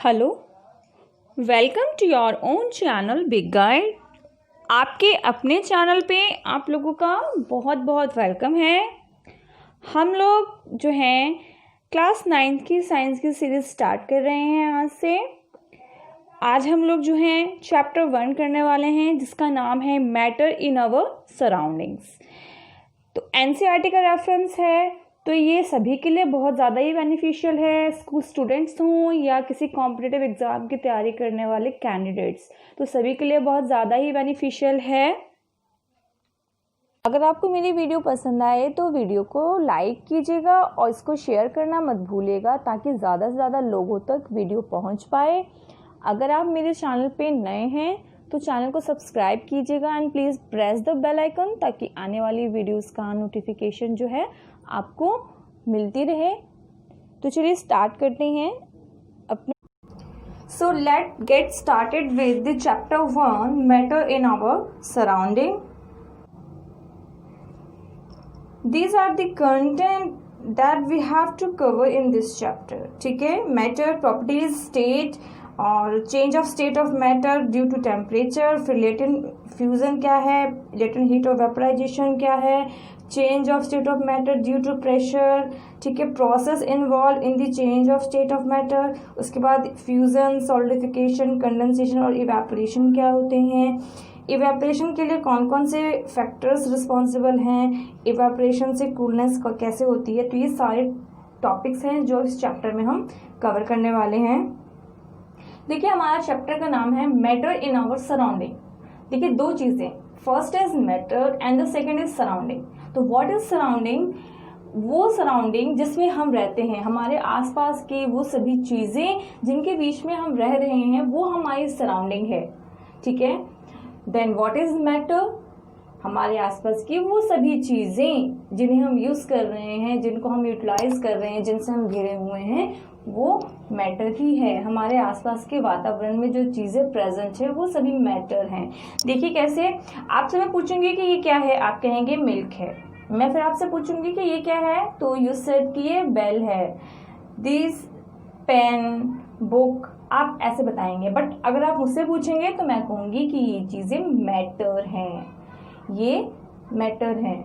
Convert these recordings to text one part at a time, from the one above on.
Hello, welcome to your own channel big guide. आपके अपने channel पे आप लोगों का बहुत बहुत वेलकम है। हम लोग जो हैं क्लास 9 की साइंस की सीरीज़ स्टार्ट कर रहे हैं आज से। आज हम लोग जो हैं चैप्टर 1 करने वाले हैं जिसका नाम है मैटर इन अवर सराउंडिंग्स। तो एनसीईआरटी का रेफरेंस है, तो ये सभी के लिए बहुत ज़्यादा ही बेनिफिशियल है, स्कूल स्टूडेंट्स हों या किसी कॉम्पिटिटिव एग्ज़ाम की तैयारी करने वाले कैंडिडेट्स, तो सभी के लिए बहुत ज़्यादा ही बेनिफिशियल है। अगर आपको मेरी वीडियो पसंद आए तो वीडियो को लाइक कीजिएगा और इसको शेयर करना मत भूलिएगा ताकि ज़्यादा से ज़्यादा लोगों तक वीडियो पहुंच पाए। अगर आप मेरे चैनल पे नए हैं तो चैनल को सब्सक्राइब कीजिएगा and please press the bell icon ताकि आने वाली वीडियोस का नोटिफिकेशन जो है आपको मिलती रहे। तो चलिए स्टार्ट करते हैं अपने। So let get started with the chapter 1 matter in our surrounding. These are the content that we have to cover in this chapter. ठीक है, मैटर, प्रॉपर्टीज, स्टेट और change of state of matter due to temperature, फिर latent fusion क्या है, latent heat of vaporisation क्या है, change of state of matter due to pressure, ठीक है, process involve in the change of state of matter, उसके बाद fusion, solidification, condensation और इवेपोरेशन क्या होते हैं, इवेपोरेशन के लिए कौन कौन से फैक्टर्स रिस्पॉन्सिबल हैं, इवेपोरेशन से कूलनेस कैसे होती है। तो ये सारे टॉपिक्स हैं जो इस चैप्टर में हम कवर करने वाले हैं। देखिए, हमारा चैप्टर का नाम है मैटर इन आवर सराउंडिंग। देखिए, दो चीजें, first is matter and the second is surrounding. तो व्हाट इज सराउंडिंग? वो सराउंडिंग जिसमें हम रहते हैं, हमारे आसपास की वो सभी चीजें जिनके बीच में हम रह रहे हैं, वो हमारी सराउंडिंग है। ठीक है, देन व्हाट इज मैटर? हमारे आसपास की वो सभी चीजें जिन्हें हम यूज कर रहे हैं, जिनको हम यूटिलाइज कर रहे हैं, जिनसे हम घिरे हुए हैं, वो मैटर ही है। हमारे आसपास के वातावरण में जो चीजें प्रेजेंट है वो सभी मैटर हैं। देखिए कैसे, आपसे मैं पूछूंगी कि ये क्या है, आप कहेंगे मिल्क है। मैं फिर आपसे पूछूंगी कि ये क्या है, तो यू सेड कि ये बेल है, दिस पेन, बुक, आप ऐसे बताएंगे। बट अगर आप मुझसे पूछेंगे तो मैं कहूंगी कि ये चीजें मैटर हैं, ये मैटर हैं,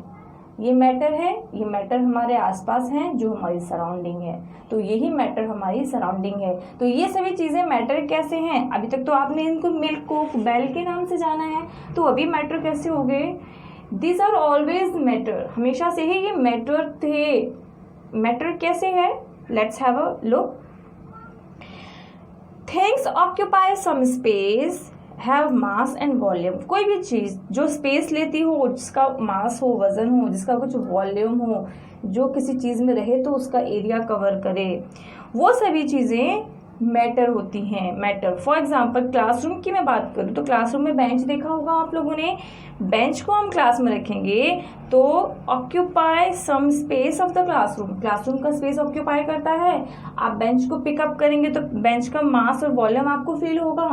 ये मैटर है, ये मैटर हमारे आसपास हैं जो हमारी सराउंडिंग है। तो यही मैटर हमारी सराउंडिंग है। तो ये सभी चीजें मैटर कैसे हैं? अभी तक तो आपने इनको मिल्क को बेल के नाम से जाना है, तो अभी मैटर कैसे हो गए? दिस आर ऑलवेज मैटर, हमेशा से ही ये मैटर थे। मैटर कैसे है? Let's have a look. Things occupy some space, have mass and volume. कोई भी चीज जो स्पेस लेती हो, जिसका मास हो, वजन हो, जिसका कुछ वॉल्यूम हो, जो किसी चीज में रहे तो उसका एरिया कवर करे, वो सभी चीजें मैटर होती हैं। मैटर, फॉर एग्जाम्पल क्लासरूम की मैं बात करूँ तो क्लासरूम में बेंच देखा होगा आप लोगों ने। बेंच को हम क्लास में रखेंगे तो occupy some space of the classroom, classroom का स्पेस ऑक्यूपाई करता है। आप बेंच को पिकअप करेंगे तो बेंच का मास और वॉल्यूम आपको फील होगा।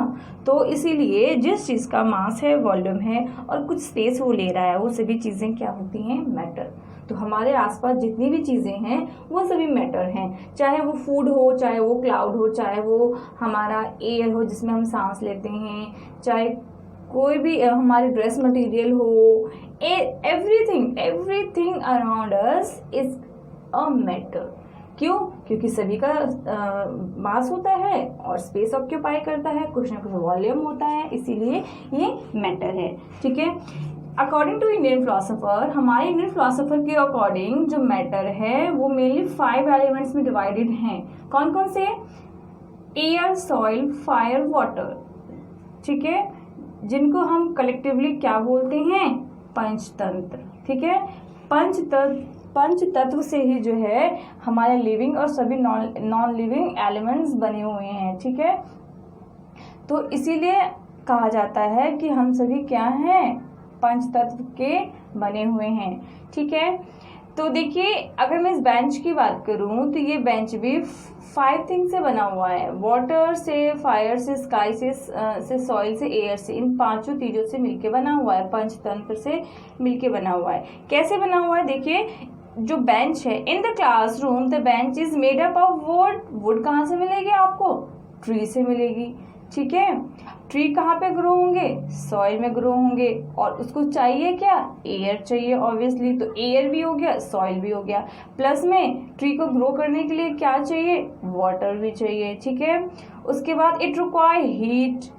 तो इसीलिए जिस चीज का मास है, वॉल्यूम है और कुछ स्पेस वो ले रहा है, वो सभी चीजें क्या होती हैं? मैटर। तो हमारे आसपास जितनी भी चीजें हैं वो सभी मैटर हैं, चाहे वो फूड हो, चाहे वो क्लाउड हो, चाहे वो हमारा एयर हो जिसमें हम सांस लेते हैं, चाहे कोई भी हमारी ड्रेस मटेरियल हो, everything around us is a matter. क्यों? क्योंकि सभी का मास होता है और स्पेस ऑक्यूपाई करता है, कुछ ना कुछ वॉल्यूम होता है, इसीलिए ये मैटर है। ठीक है, अकॉर्डिंग टू इंडियन फिलोसोफर, हमारे इंडियन फिलोसोफर के अकॉर्डिंग जो मैटर है वो मेनली 5 एलिमेंट्स में डिवाइडेड हैं। कौन कौन से? Air, soil, fire, water. ठीक है, जिनको हम कलेक्टिवली क्या बोलते हैं? पंचतंत्र। ठीक है, पंचतत्व से ही जो है हमारे लिविंग और सभी नॉन लिविंग एलिमेंट्स बने हुए हैं। ठीक है, तो इसीलिए कहा जाता है कि हम सभी क्या हैं? पंचतत्व के बने हुए हैं। ठीक है, तो देखिए, अगर मैं इस बेंच की बात करूं तो ये बेंच भी 5 थिंग्स से बना हुआ है। वाटर से, फायर से, स्काई से सॉइल से, एयर से, इन 5 चीजों से मिलके बना हुआ है, पंचतंत्र से मिलके बना हुआ है। कैसे बना हुआ है? देखिए, जो बेंच है, in the classroom the bench is made up of would. Would कहाँ से मिलेगी आपको? ट्री से मिलेगी। ठीक है, ट्री कहाँ पे ग्रो होंगे? सॉइल में ग्रो होंगे। और उसको चाहिए क्या? एयर चाहिए ऑब्वियसली, तो एयर भी हो गया, सॉइल भी हो गया, प्लस में ट्री को ग्रो करने के लिए क्या चाहिए? वाटर भी चाहिए। ठीक है, उसके बाद इट रिक्वायर हीट,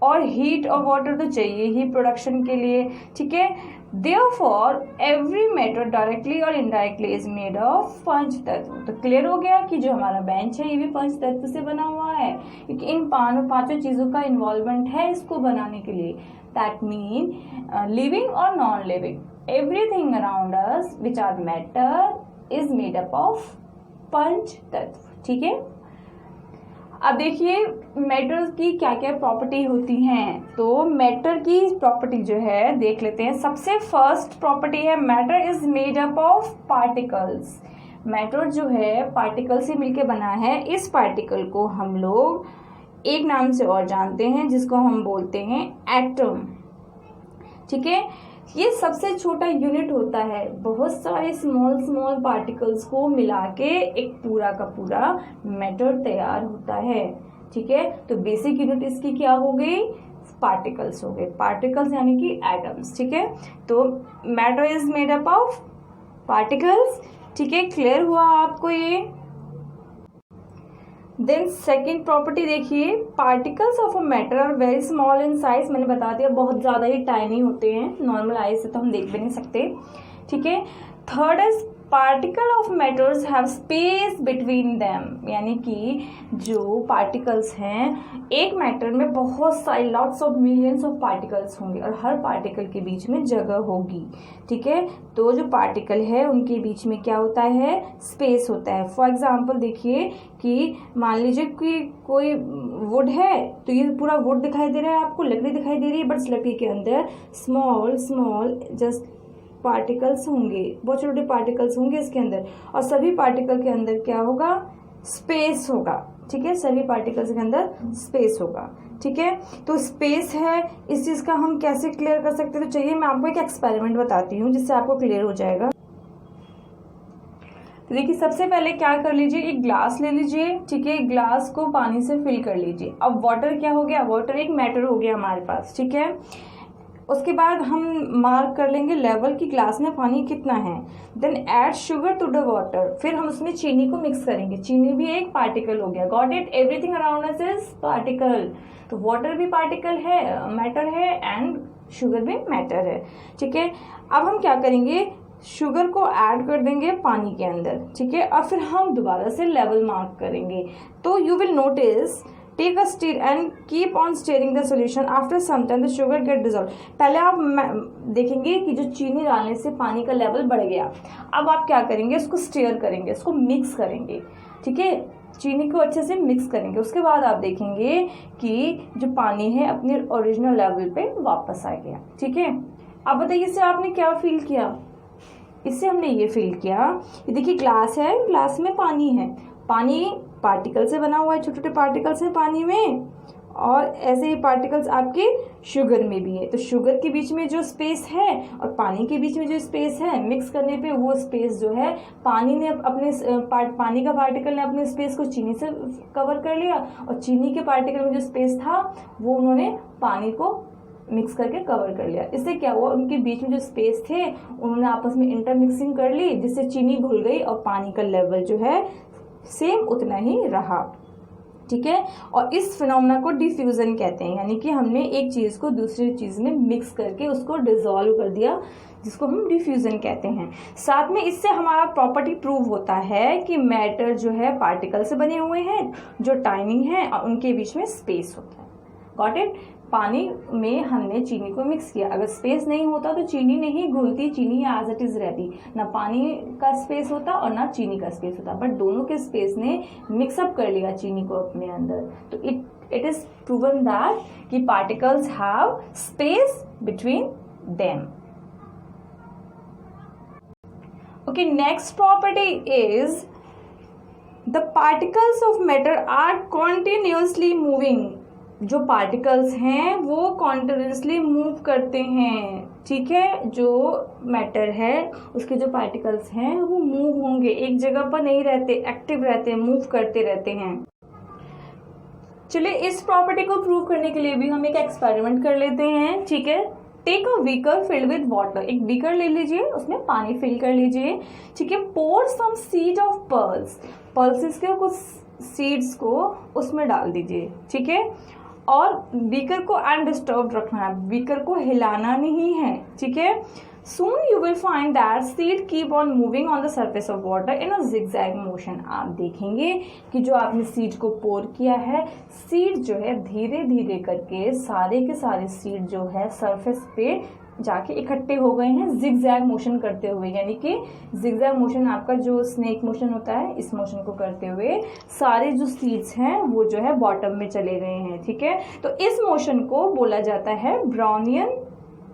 और हीट और वाटर तो चाहिए ही प्रोडक्शन के लिए। ठीक है, Therefore, every matter directly or indirectly is made of पंच तत्व। तो क्लियर हो गया कि जो हमारा बेंच है ये भी पंच तत्व से बना हुआ है, क्योंकि इन पांचों चीजों का इन्वॉल्वमेंट है इसको बनाने के लिए। दैट मीन लिविंग और non living, everything around us which are matter is made up of पंच तत्व। ठीक है, अब देखिए मैटर की क्या क्या प्रॉपर्टी होती हैं। तो मैटर की प्रॉपर्टी जो है देख लेते हैं। सबसे फर्स्ट प्रॉपर्टी है matter is made up of particles. Matter जो है पार्टिकल से मिलकर बना है। इस पार्टिकल को हम लोग एक नाम से और जानते हैं जिसको हम बोलते हैं एटम। ठीक है, ये सबसे छोटा यूनिट होता है, बहुत सारे स्मॉल पार्टिकल्स को मिला के एक पूरा का पूरा मैटर तैयार होता है। ठीक है, तो बेसिक यूनिट इसकी क्या हो गई? पार्टिकल्स हो गए, पार्टिकल्स यानी कि एटम्स। ठीक है, तो matter is made up of particles. ठीक है, क्लियर हुआ आपको ये? देन सेकेंड प्रॉपर्टी देखिए, particles of a matter are very small in size. मैंने बता दिया बहुत ज़्यादा ही टाइनी होते हैं, नॉर्मल आई से तो हम देख भी नहीं सकते। ठीक है, third is particle of matters have space between them, यानी कि जो पार्टिकल्स हैं एक मैटर में बहुत सारे lots of millions of particles होंगे और हर पार्टिकल के बीच में जगह होगी। ठीक है, तो जो पार्टिकल है उनके बीच में क्या होता है? स्पेस होता है। फॉर एग्जाम्पल देखिए कि मान लीजिए कि कोई वुड है, तो ये पूरा वुड दिखाई दे रहा है आपको, लकड़ी दिखाई दे रही है, बट इस लकड़ी के अंदर स्मॉल जस्ट पार्टिकल्स होंगे, बहुत छोटे पार्टिकल्स होंगे इसके अंदर, और सभी पार्टिकल के अंदर क्या होगा? स्पेस होगा। ठीक है, सभी पार्टिकल्स के अंदर स्पेस होगा। ठीक है, तो स्पेस है, इस चीज का हम कैसे क्लियर कर सकते हैं? तो चलिए मैं आपको एक एक्सपेरिमेंट बताती हूँ जिससे आपको क्लियर हो जाएगा। तो देखिए सबसे पहले क्या कर लीजिए, एक ग्लास ले लीजिए। ठीक है, ग्लास को पानी से फिल कर लीजिए। अब वाटर क्या हो गया? वाटर एक मैटर हो गया हमारे पास। ठीक है, उसके बाद हम मार्क कर लेंगे लेवल की ग्लास में पानी कितना है। Then add sugar to the water, फिर हम उसमें चीनी को मिक्स करेंगे। चीनी भी एक पार्टिकल हो गया। Got it? Everything around us is particle. तो वाटर भी पार्टिकल है, मैटर है, एंड शुगर भी मैटर है। ठीक है, अब हम क्या करेंगे? शुगर को ऐड कर देंगे पानी के अंदर। ठीक है, और फिर हम दोबारा से लेवल मार्क करेंगे। तो you will notice, take a stir and keep on stirring the solution, after some time the sugar get dissolve. पहले आप देखेंगे कि जो चीनी डालने से पानी का लेवल बढ़ गया। अब आप क्या करेंगे? इसको स्टीयर करेंगे, इसको मिक्स करेंगे। ठीक है, चीनी को अच्छे से मिक्स करेंगे। उसके बाद आप देखेंगे कि जो पानी है अपने ओरिजिनल लेवल पे वापस आ गया। ठीक है, अब बताइए इससे आपने क्या फील किया? इससे हमने ये फील किया कि देखिए ग्लास है, ग्लास में पानी है, पानी पार्टिकल से बना हुआ है, छोटे छोटे पार्टिकल्स हैं पानी में, और ऐसे ही पार्टिकल्स आपके शुगर में भी है। तो शुगर के बीच में जो स्पेस है और पानी के बीच में जो स्पेस है, मिक्स करने पे वो स्पेस जो है पानी ने अपने पानी का पार्टिकल ने अपने स्पेस को चीनी से कवर कर लिया, और चीनी के पार्टिकल में जो स्पेस था वो उन्होंने पानी को मिक्स करके कवर कर लिया। इससे क्या हुआ? उनके बीच में जो स्पेस थे उन्होंने आपस में इंटरमिक्सिंग कर ली, जिससे चीनी घुल गई और पानी का लेवल जो है सेम उतना ही रहा। ठीक है, और इस फिनोमेना को डिफ्यूजन कहते हैं, यानी कि हमने एक चीज को दूसरी चीज में मिक्स करके उसको डिसॉल्व कर दिया, जिसको हम डिफ्यूजन कहते हैं। साथ में इससे हमारा प्रॉपर्टी प्रूव होता है कि मैटर जो है पार्टिकल से बने हुए हैं जो टाइनी है और उनके बीच में स्पेस होता है। Got it? पानी में हमने चीनी को मिक्स किया, अगर स्पेस नहीं होता तो चीनी नहीं घुलती, चीनी एज इट इज रहती, ना पानी का स्पेस होता और ना चीनी का स्पेस होता, बट दोनों के स्पेस ने मिक्सअप कर लिया चीनी को अपने अंदर। तो इट इज प्रूवन दैट कि particles have space between them. Okay, next property is the particles of matter are continuously moving. जो पार्टिकल्स हैं वो कॉन्टिन्यूसली मूव करते हैं। ठीक है, जो मैटर है उसके जो पार्टिकल्स हैं वो मूव होंगे, एक जगह पर नहीं रहते, एक्टिव रहते हैं, मूव करते रहते हैं। चलिए इस प्रॉपर्टी को प्रूव करने के लिए भी हम एक एक्सपेरिमेंट कर लेते हैं, ठीक है। Take a beaker filled with water, एक बीकर ले लीजिए, उसमें पानी फिल कर लीजिए, ठीक है। Pour some seed of pearls, pulses के कुछ सीड्स को उसमें डाल दीजिए, ठीक है। और बीकर को अनडिस्टर्ब्ड रखना है, बीकर को हिलाना नहीं है, ठीक है। Soon you will find that seed keep on moving on the surface of water in a zigzag motion. आप देखेंगे कि जो आपने सीड को पोर किया है, सीड जो है धीरे धीरे करके सारे के सारे सीड जो है सरफेस पे जाके इकट्ठे हो गए हैं जिगजैग मोशन करते हुए, यानी कि जिगजैग मोशन आपका जो स्नेक मोशन होता है, इस मोशन को करते हुए सारे जो सीड्स हैं वो जो है बॉटम में चले गए हैं, ठीक है। तो इस मोशन को बोला जाता है ब्राउनियन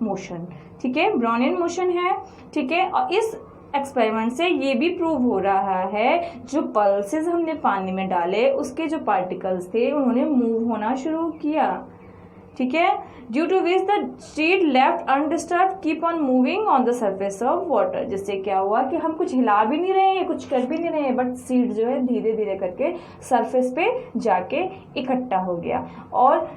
मोशन, ठीक है, ब्राउनियन मोशन है, ठीक है। और इस एक्सपेरिमेंट से ये भी प्रूव हो रहा है जो पल्सेस हमने पानी में डाले उसके जो पार्टिकल्स थे उन्होंने मूव होना शुरू किया, ठीक है। Due to which the seed left undisturbed keep on moving on the surface of water, जिससे क्या हुआ कि हम कुछ हिला भी नहीं रहे हैं, कुछ कर भी नहीं रहे हैं, बट सीड जो है धीरे धीरे करके सरफेस पे जाके इकट्ठा हो गया। और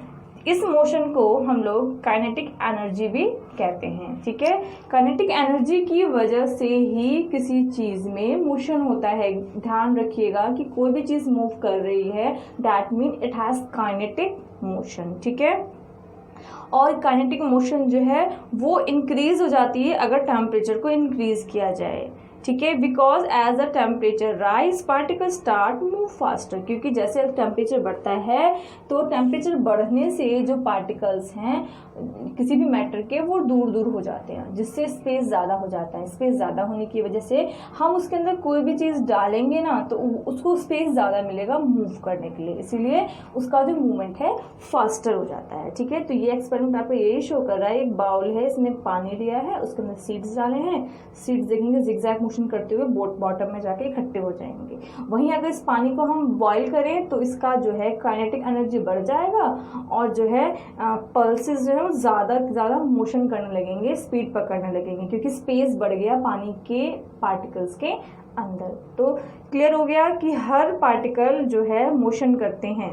इस मोशन को हम लोग काइनेटिक एनर्जी भी कहते हैं, ठीक है। काइनेटिक एनर्जी की वजह से ही किसी चीज में मोशन होता है। ध्यान रखिएगा कि कोई भी चीज मूव कर रही है that mean it has kinetic motion, ठीक है। और काइनेटिक मोशन जो है वो इंक्रीज हो जाती है अगर टेम्परेचर को इंक्रीज किया जाए, ठीक है। Because as the temperature rise particle start move faster, क्योंकि जैसे टेम्परेचर बढ़ता है तो टेम्परेचर बढ़ने से जो पार्टिकल्स हैं किसी भी मैटर के वो दूर दूर हो जाते हैं, जिससे स्पेस ज़्यादा हो जाता है। स्पेस ज़्यादा होने की वजह से हम उसके अंदर कोई भी चीज़ डालेंगे ना तो उसको स्पेस ज़्यादा मिलेगा मूव करने के लिए, इसीलिए उसका जो मूवमेंट है फास्टर हो जाता है, ठीक है। तो ये एक्सपेरिमेंट आपको यही शो कर रहा है, एक बाउल है, इसमें पानी लिया है, उसके अंदर सीड्स डाले हैं, सीड्स देखेंगे जिगजैग मोशन करते हुए बॉटम में जाके इकट्ठे हो जाएंगे। वहीं अगर इस पानी को हम बॉईल करें तो इसका जो है काइनेटिक एनर्जी बढ़ जाएगा और जो है पल्सेस जो है वो ज़्यादा मोशन करने लगेंगे, स्पीड पकड़ने लगेंगे, क्योंकि स्पेस बढ़ गया पानी के पार्टिकल्स के अंदर। तो क्लियर हो गया कि हर पार्टिकल जो है मोशन करते हैं।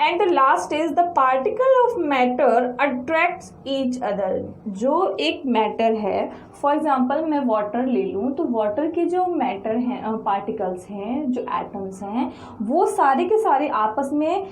And the last is the particle of matter attracts each other. जो एक मैटर है, फॉर एग्जाम्पल मैं वाटर ले लूँ तो वाटर के जो मैटर हैं, पार्टिकल्स हैं, जो एटम्स हैं, वो सारे के सारे आपस में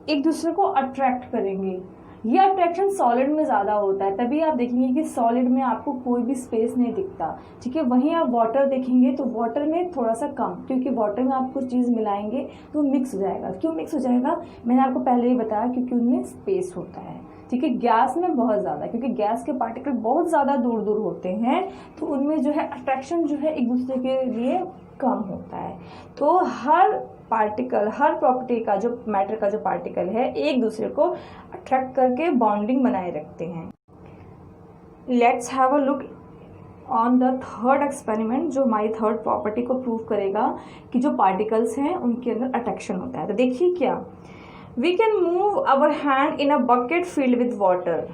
एक दूसरे को अट्रैक्ट करेंगे। ये अट्रैक्शन सॉलिड में ज़्यादा होता है, तभी आप देखेंगे कि सॉलिड में आपको कोई भी स्पेस नहीं दिखता, ठीक है। वहीं आप वाटर देखेंगे तो वाटर में थोड़ा सा कम, क्योंकि वाटर में आप कुछ चीज़ मिलाएंगे तो मिक्स हो जाएगा। क्यों मिक्स हो जाएगा, मैंने आपको पहले ही बताया, क्योंकि उनमें स्पेस होता है, ठीक है। गैस में बहुत ज़्यादा, क्योंकि गैस के पार्टिकल बहुत ज़्यादा दूर दूर होते हैं तो उनमें जो है अट्रैक्शन जो है एक दूसरे के लिए कम होता है। तो हर पार्टिकल, हर प्रॉपर्टी का जो मैटर का जो पार्टिकल है एक दूसरे को अट्रैक्ट करके बॉन्डिंग बनाए रखते हैं। Let's have a look on the third experiment, जो हमारी थर्ड प्रॉपर्टी को प्रूव करेगा कि जो पार्टिकल्स हैं उनके अंदर अट्रैक्शन होता है। तो देखिए क्या, we can move our hand in a bucket filled with water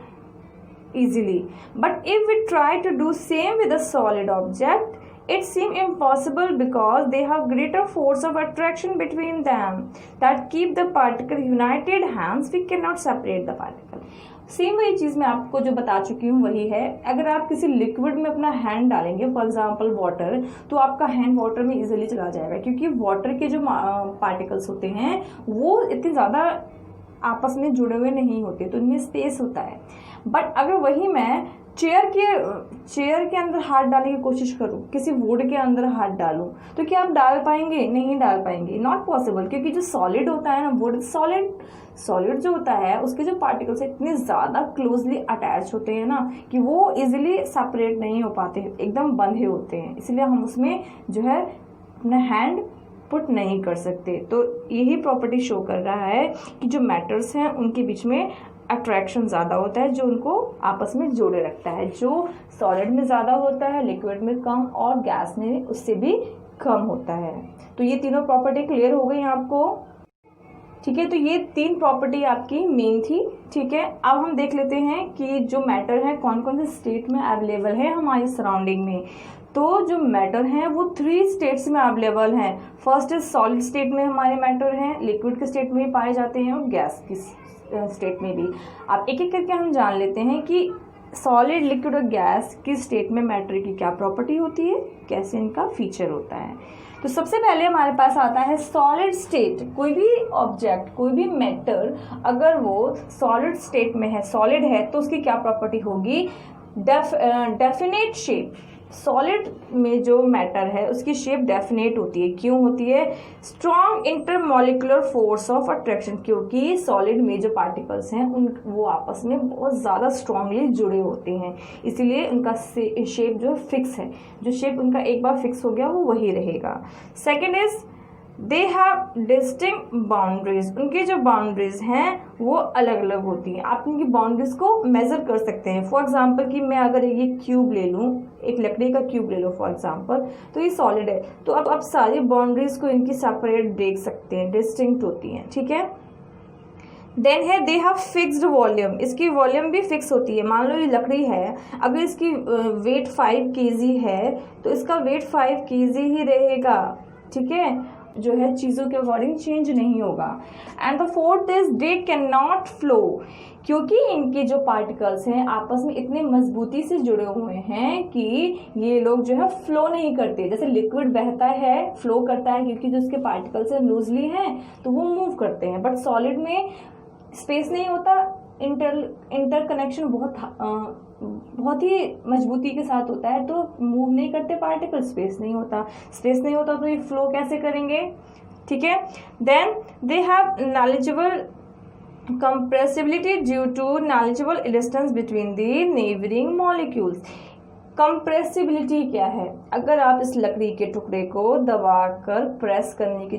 easily, but if we try to do same with a solid object, it seems impossible because they have greater force of attraction between them that keep the particle united, hence we cannot separate the particle. Same वही चीज़ मैं आपको जो बता चुकी हूँ वही है। अगर आप किसी लिक्विड में अपना हैंड डालेंगे, फॉर एग्जांपल वाटर, तो आपका हैंड वाटर में इजीली चला जाएगा, क्योंकि वाटर के जो पार्टिकल्स होते हैं वो इतने ज़्यादा आपस में जुड़े हुए नहीं होते, तो इनमें स्पेस होता है। बट अगर वही मैं चेयर के अंदर हाथ डालने की कोशिश करूं, किसी वुड के अंदर हाथ डालूं, तो क्या आप डाल पाएंगे? नहीं डाल पाएंगे, नॉट पॉसिबल, क्योंकि जो सॉलिड होता है ना, वुड सॉलिड जो होता है उसके जो पार्टिकल्स इतने ज़्यादा क्लोजली अटैच होते हैं ना कि वो इजीली सेपरेट नहीं हो पाते, एकदम बंधे होते हैं, इसलिए हम उसमें जो है अपना हैंड पुट नहीं कर सकते। तो यही प्रॉपर्टी शो कर रहा है कि जो मैटर्स हैं उनके बीच में अट्रैक्शन ज़्यादा होता है, जो उनको आपस में जोड़े रखता है। जो सॉलिड में ज़्यादा होता है, लिक्विड में कम, और गैस में उससे भी कम होता है। तो ये तीनों प्रॉपर्टी क्लियर हो गई आपको, ठीक है। तो ये तीन प्रॉपर्टी आपकी मेन थी, ठीक है। अब हम देख लेते हैं कि जो मैटर है कौन कौन से स्टेट में अवेलेबल है हमारी सराउंडिंग में। तो जो मैटर हैं वो 3 स्टेट्स में अवेलेबल हैं। फर्स्ट इज सॉलिड स्टेट में हमारे मैटर हैं, लिक्विड के स्टेट में भी पाए जाते हैं और गैस की स्टेट में भी। अब एक एक करके हम जान लेते हैं कि सॉलिड, लिक्विड और गैस की स्टेट में मैटर की क्या प्रॉपर्टी होती है, कैसे इनका फीचर होता है। तो सबसे पहले हमारे पास आता है सॉलिड स्टेट। कोई भी ऑब्जेक्ट, कोई भी मैटर अगर वो सॉलिड स्टेट में है, सॉलिड है, तो उसकी क्या प्रॉपर्टी होगी, डेफिनेट शेप। सॉलिड में जो मैटर है उसकी शेप डेफिनेट होती है। क्यों होती है, strong intermolecular force of attraction, क्योंकि सॉलिड में जो पार्टिकल्स हैं वो आपस में बहुत ज़्यादा स्ट्रांगली जुड़े होते हैं, इसीलिए उनका शेप जो फिक्स है, जो शेप उनका एक बार फिक्स हो गया वो वही रहेगा। Second is they have distinct boundaries, उनकी जो बाउंड्रीज हैं वो अलग अलग होती हैं। आप इनकी बाउंड्रीज को मेजर कर सकते हैं। फॉर एग्जांपल कि मैं अगर ये क्यूब ले लूँ, एक लकड़ी का क्यूब ले लो फॉर एग्जांपल, तो ये सॉलिड है, तो अब आप सारी बाउंड्रीज को इनकी सेपरेट देख सकते हैं, डिस्टिंक्ट होती हैं, ठीक है। देन है दे हैव फिक्स्ड वॉल्यूम, इसकी वॉल्यूम भी फिक्स होती है। मान लो ये लकड़ी है, अगर इसकी वेट 5 kg है तो इसका वेट 5 kg ही रहेगा, ठीक है, जो है चीज़ों के अकॉर्डिंग चेंज नहीं होगा। And the fourth is they can not flow, क्योंकि इनके जो पार्टिकल्स हैं आपस में इतने मजबूती से जुड़े हुए हैं कि ये लोग जो है फ्लो नहीं करते। जैसे लिक्विड बहता है, फ्लो करता है क्योंकि जो उसके पार्टिकल्स हैं लूजली हैं तो वो मूव करते हैं, बट सॉलिड में स्पेस नहीं होता, इंटर कनेक्शन बहुत ही मजबूती के साथ होता है, तो मूव नहीं करते पार्टिकल, स्पेस नहीं होता तो ये फ्लो कैसे करेंगे, ठीक है। Then they have knowledgeable compressibility due to negligible distance between the neighboring molecules। Compressibility क्या है, अगर आप इस लकड़ी के टुकड़े को दबाकर प्रेस करने की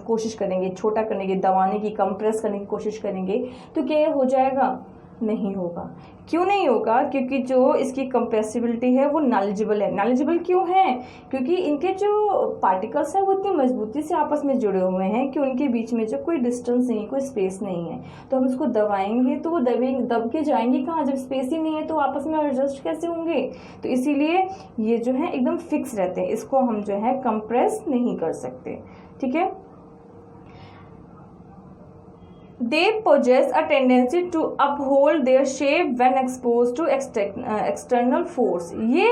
कोशिश करेंगे, छोटा करने की, दबाने की, कंप्रेस करने की कोशिश करेंगे तो क्या ये हो जाएगा, नहीं होगा। क्यों नहीं होगा, क्योंकि जो इसकी कंप्रेसिबिलिटी है वो नॉलेजेबल है। नॉलेजेबल क्यों है, क्योंकि इनके जो पार्टिकल्स हैं वो इतनी मजबूती से आपस में जुड़े हुए हैं कि उनके बीच में जो कोई डिस्टेंस नहीं, कोई स्पेस नहीं है। तो हम इसको दबाएंगे तो वो दब के जाएंगे कहाँ, जब स्पेस ही नहीं है तो आपस में एडजस्ट कैसे होंगे। तो इसीलिए ये जो है एकदम फिक्स रहते हैं, इसको हम जो है कंप्रेस नहीं कर सकते, ठीक है। They possess a tendency to uphold their shape when exposed to external force। ये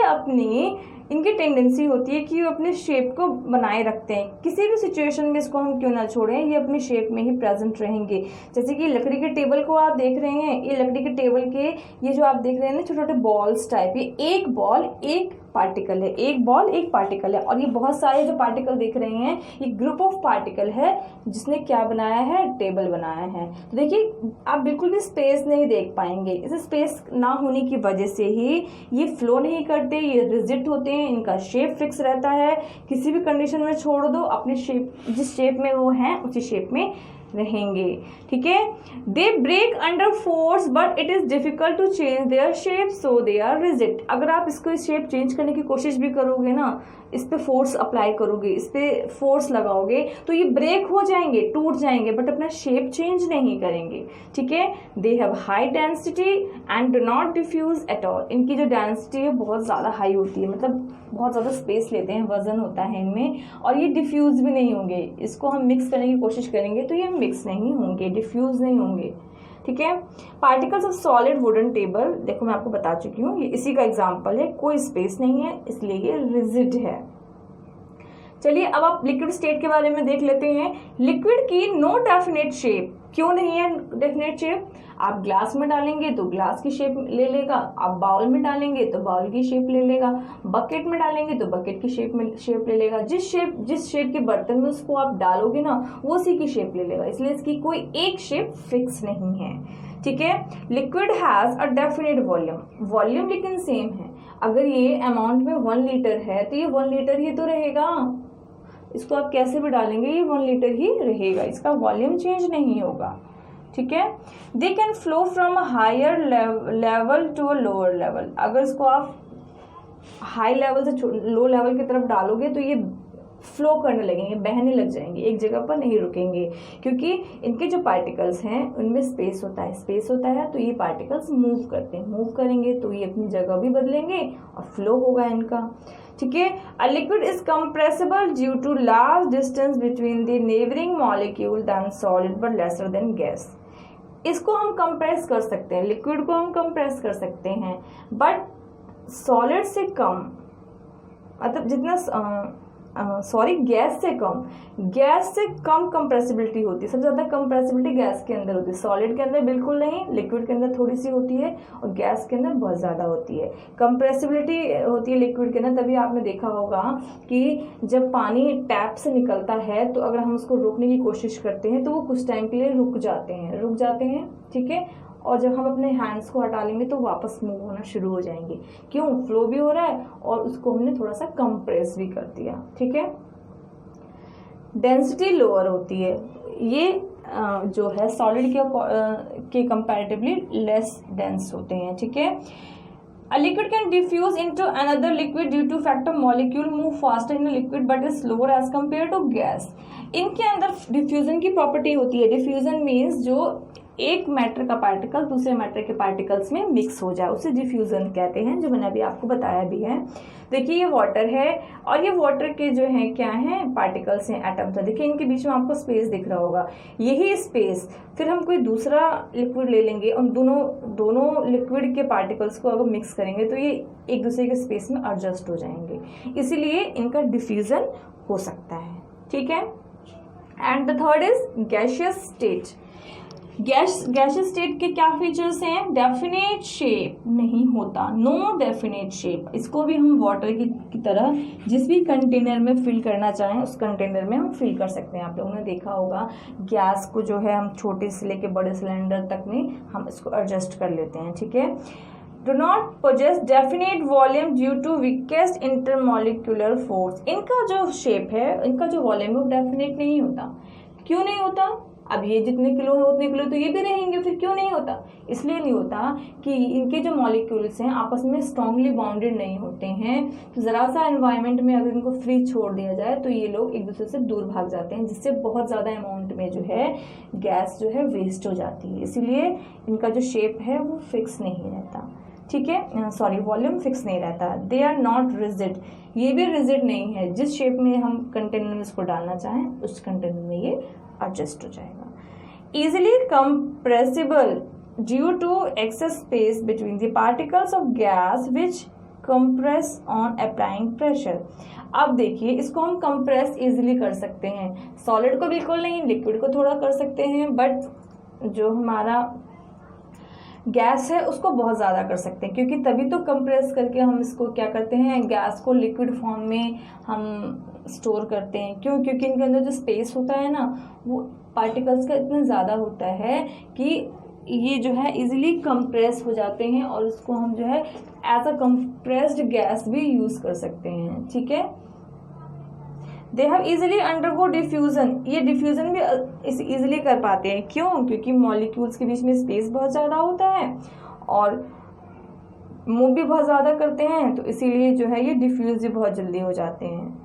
इनकी टेंडेंसी होती है कि वो अपने शेप को बनाए रखते हैं, किसी भी सिचुएशन में इसको हम क्यों ना छोड़ें, ये अपने शेप में ही प्रेजेंट रहेंगे। जैसे कि लकड़ी के टेबल को आप देख रहे हैं, ये लकड़ी के टेबल के ये जो आप देख रहे हैं ना छोटे छोटे बॉल्स टाइप, ये एक बॉल एक पार्टिकल है, एक बॉल एक पार्टिकल है, और ये बहुत सारे जो पार्टिकल देख रहे हैं ये ग्रुप ऑफ पार्टिकल है जिसने क्या बनाया है, टेबल बनाया है। तो देखिए आप बिल्कुल भी स्पेस नहीं देख पाएंगे, इसे स्पेस ना होने की वजह से ही ये फ्लो नहीं करते, ये रिजिड होते हैं, इनका शेप फिक्स रहता है, किसी भी कंडीशन में छोड़ दो अपने शेप, जिस शेप में वो हैं उसी शेप में रहेंगे, ठीक है। They break under force but it is difficult to change their shape so they are rigid. अगर आप इसको शेप चेंज करने की कोशिश भी करोगे ना, इस पे फोर्स अप्लाई करोगे, इस पे फोर्स लगाओगे तो ये ब्रेक हो जाएंगे, टूट जाएंगे, बट अपना शेप चेंज नहीं करेंगे, ठीक है। They have high density and do not diffuse at all. इनकी जो डेंसिटी है बहुत ज़्यादा हाई होती है, मतलब बहुत ज़्यादा स्पेस लेते हैं, वजन होता है इनमें, और ये डिफ्यूज भी नहीं होंगे। इसको हम मिक्स करने की कोशिश करेंगे तो ये मिक्स नहीं होंगे, डिफ्यूज नहीं होंगे, ठीक है। Particles of solid wooden table, देखो मैं आपको बता चुकी हूँ, ये इसी का एग्जांपल है, कोई स्पेस नहीं है इसलिए ये रिजिड है। चलिए अब आप लिक्विड स्टेट के बारे में देख लेते हैं। लिक्विड की नो डेफिनेट शेप, क्यों नहीं है डेफिनेट शेप, आप ग्लास में डालेंगे तो ग्लास की शेप ले लेगा, आप बाउल में डालेंगे तो बाउल की शेप ले लेगा, बकेट में डालेंगे तो बकेट की शेप ले लेगा, जिस शेप के बर्तन में उसको आप डालोगे ना वो उसी की शेप ले लेगा, इसलिए इसकी कोई एक शेप फिक्स नहीं है, ठीक है। Liquid has a definite volume लेकिन सेम है। अगर ये अमाउंट में 1 लीटर है तो ये 1 लीटर ही तो रहेगा, इसको आप कैसे भी डालेंगे ये 1 लीटर ही रहेगा, इसका वॉल्यूम चेंज नहीं होगा, ठीक है। They can flow from a higher level to a lower level. अगर इसको आप हाई लेवल से लो लेवल की तरफ डालोगे तो ये फ्लो करने लगेंगे, बहने लग जाएंगे, एक जगह पर नहीं रुकेंगे, क्योंकि इनके जो पार्टिकल्स हैं उनमें स्पेस होता है, तो ये पार्टिकल्स मूव करते हैं, मूव करेंगे तो ये अपनी जगह भी बदलेंगे और फ्लो होगा इनका। ठीक है। A liquid is compressible due to large distance between the neighbouring molecule than solid but lesser than gas. इसको हम कंप्रेस कर सकते हैं, लिक्विड को हम कंप्रेस कर सकते हैं, बट सॉलिड से कम, मतलब जितना गैस से कम कंप्रेसिबिलिटी होती है। सबसे ज़्यादा कंप्रेसिबिलिटी गैस के अंदर होती है, सॉलिड के अंदर बिल्कुल नहीं, लिक्विड के अंदर थोड़ी सी होती है और गैस के अंदर बहुत ज़्यादा होती है। कंप्रेसिबिलिटी होती है लिक्विड के अंदर, तभी आपने देखा होगा कि जब पानी टैप से निकलता है तो अगर हम उसको रोकने की कोशिश करते हैं तो वो कुछ टाइम के लिए रुक जाते हैं। ठीक है। और जब हम अपने हैंड्स को हटा लेंगे तो वापस मूव होना शुरू हो जाएंगे। क्यों? फ्लो भी हो रहा है और उसको हमने थोड़ा सा कंप्रेस भी कर दिया। ठीक है। डेंसिटी लोअर होती है, ये जो है सॉलिड के कंपैरेटिवली लेस डेंस होते हैं। ठीक है। A liquid can diffuse into another liquid due to fact of molecule move faster in a liquid but is slower as compared to gas। इनके अंदर डिफ्यूजन की प्रॉपर्टी होती है। डिफ्यूजन मीन्स जो एक मैटर का पार्टिकल दूसरे मैटर के पार्टिकल्स में मिक्स हो जाए, उसे डिफ्यूजन कहते हैं, जो मैंने अभी आपको बताया भी है। देखिए ये वाटर है और ये वाटर के जो है क्या है, पार्टिकल्स हैं, एटम्स हैं। देखिए इनके बीच में आपको स्पेस दिख रहा होगा, यही स्पेस फिर हम कोई दूसरा लिक्विड ले लेंगे और दोनों लिक्विड के पार्टिकल्स को अगर मिक्स करेंगे तो ये एक दूसरे के स्पेस में एडजस्ट हो जाएंगे, इसीलिए इनका डिफ्यूजन हो सकता है। ठीक है। And the third is gaseous state. Gaseous state के क्या फीचर्स हैं? डेफिनेट शेप नहीं होता, नो डेफिनेट शेप। इसको भी हम वाटर की तरह जिस भी कंटेनर में फिल करना चाहें उस कंटेनर में हम फिल कर सकते हैं। आप लोगों ने देखा होगा गैस को जो है हम छोटे से लेके बड़े सिलेंडर तक में हम इसको एडजस्ट कर लेते हैं। ठीक है। Do not possess definite volume due to weakest intermolecular force. इनका जो शेप है, इनका जो वॉल्यूम है वो डेफिनेट नहीं होता। क्यों नहीं होता? अब ये जितने किलो है उतने किलो तो ये भी रहेंगे, फिर क्यों नहीं होता? इसलिए नहीं होता कि इनके जो मॉलिक्यूल्स हैं आपस में स्ट्रांगली बाउंडेड नहीं होते हैं। तो ज़रा सा एनवायरनमेंट में अगर इनको फ्री छोड़ दिया जाए तो ये लोग एक दूसरे से दूर भाग जाते हैं, जिससे बहुत ज़्यादा अमाउंट में जो है गैस जो है वेस्ट हो जाती है। इसीलिए इनका जो शेप है वो फिक्स नहीं रहता। ठीक है, सॉरी, वॉल्यूम फिक्स नहीं रहता। दे आर नॉट रिजिड, ये भी रिजिड नहीं है। जिस शेप में हम कंटेनर में इसको डालना चाहें उस कंटेनर में ये एडजस्ट हो जाएगा। Easily compressible due to excess space between the particles of gas which compress on applying pressure. अब देखिए इसको हम कंप्रेस इजिली कर सकते हैं, सॉलिड को बिल्कुल नहीं, लिक्विड को थोड़ा कर सकते हैं, बट जो हमारा गैस है उसको बहुत ज़्यादा कर सकते हैं, क्योंकि तभी तो कंप्रेस करके हम इसको क्या करते हैं, गैस को लिक्विड फॉर्म में हम स्टोर करते हैं। क्यों? क्योंकि इनके अंदर जो स्पेस होता है ना वो पार्टिकल्स का इतना ज़्यादा होता है कि ये जो है इजीली कंप्रेस हो जाते हैं और इसको हम जो है एज अ कंप्रेस्ड गैस भी यूज़ कर सकते हैं। ठीक है। They have easily undergo diffusion, ये डिफ्यूजन भी इजीली कर पाते हैं। क्यों? क्योंकि मॉलिक्यूल्स के बीच में स्पेस बहुत ज़्यादा होता है और मूव भी बहुत ज़्यादा करते हैं, तो इसीलिए जो है ये डिफ्यूज भी बहुत जल्दी हो जाते हैं।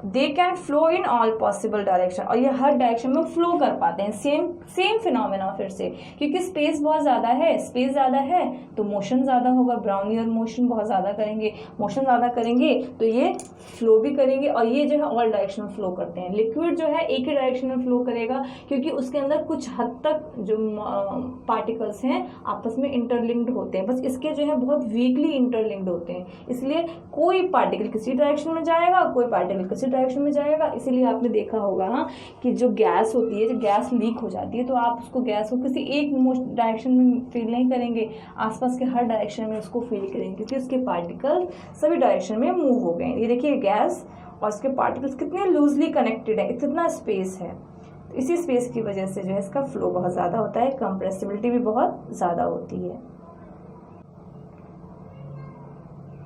दे can flow in all possible direction, और ये हर डायरेक्शन में फ्लो कर पाते हैं। सेम फिनोमेना फिर से, क्योंकि स्पेस बहुत ज़्यादा है, स्पेस ज़्यादा है तो मोशन ज़्यादा होगा, ब्राउनियर मोशन बहुत ज़्यादा करेंगे, मोशन ज़्यादा करेंगे तो ये फ्लो भी करेंगे, और ये जो है ऑल डायरेक्शन में फ्लो करते हैं। लिक्विड जो है एक ही डायरेक्शन में फ्लो करेगा, क्योंकि उसके अंदर कुछ हद तक जो पार्टिकल्स हैं आपस में इंटरलिंक्ड होते हैं, बस इसके जो है बहुत वीकली इंटरलिंक्ड होते हैं, इसलिए कोई पार्टिकल किसी डायरेक्शन में जाएगा, कोई पार्टिकल किसी डायरेक्शन में जाएगा। इसीलिए आपने देखा होगा कि जो गैस होती है, जो गैस लीक हो जाती है तो आप उसको गैस को किसी एक डायरेक्शन में फील नहीं करेंगे, आसपास के हर डायरेक्शन में उसको फील करेंगे, क्योंकि उसके पार्टिकल सभी डायरेक्शन में मूव हो गए। ये देखिए गैस और उसके पार्टिकल्स कितने लूजली कनेक्टेड है, इतना स्पेस है, तो इसी स्पेस की वजह से जो है इसका फ्लो बहुत ज़्यादा होता है, कंप्रेसिबिलिटी भी बहुत ज़्यादा होती है।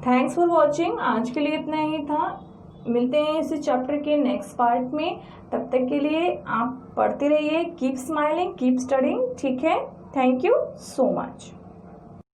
थैंक्स फॉर वॉचिंग, आज के लिए इतना ही था। मिलते हैं इसी चैप्टर के नेक्स्ट पार्ट में, तब तक के लिए आप पढ़ते रहिए, कीप स्माइलिंग, कीप स्टडिंग। ठीक है, थैंक यू सो मच।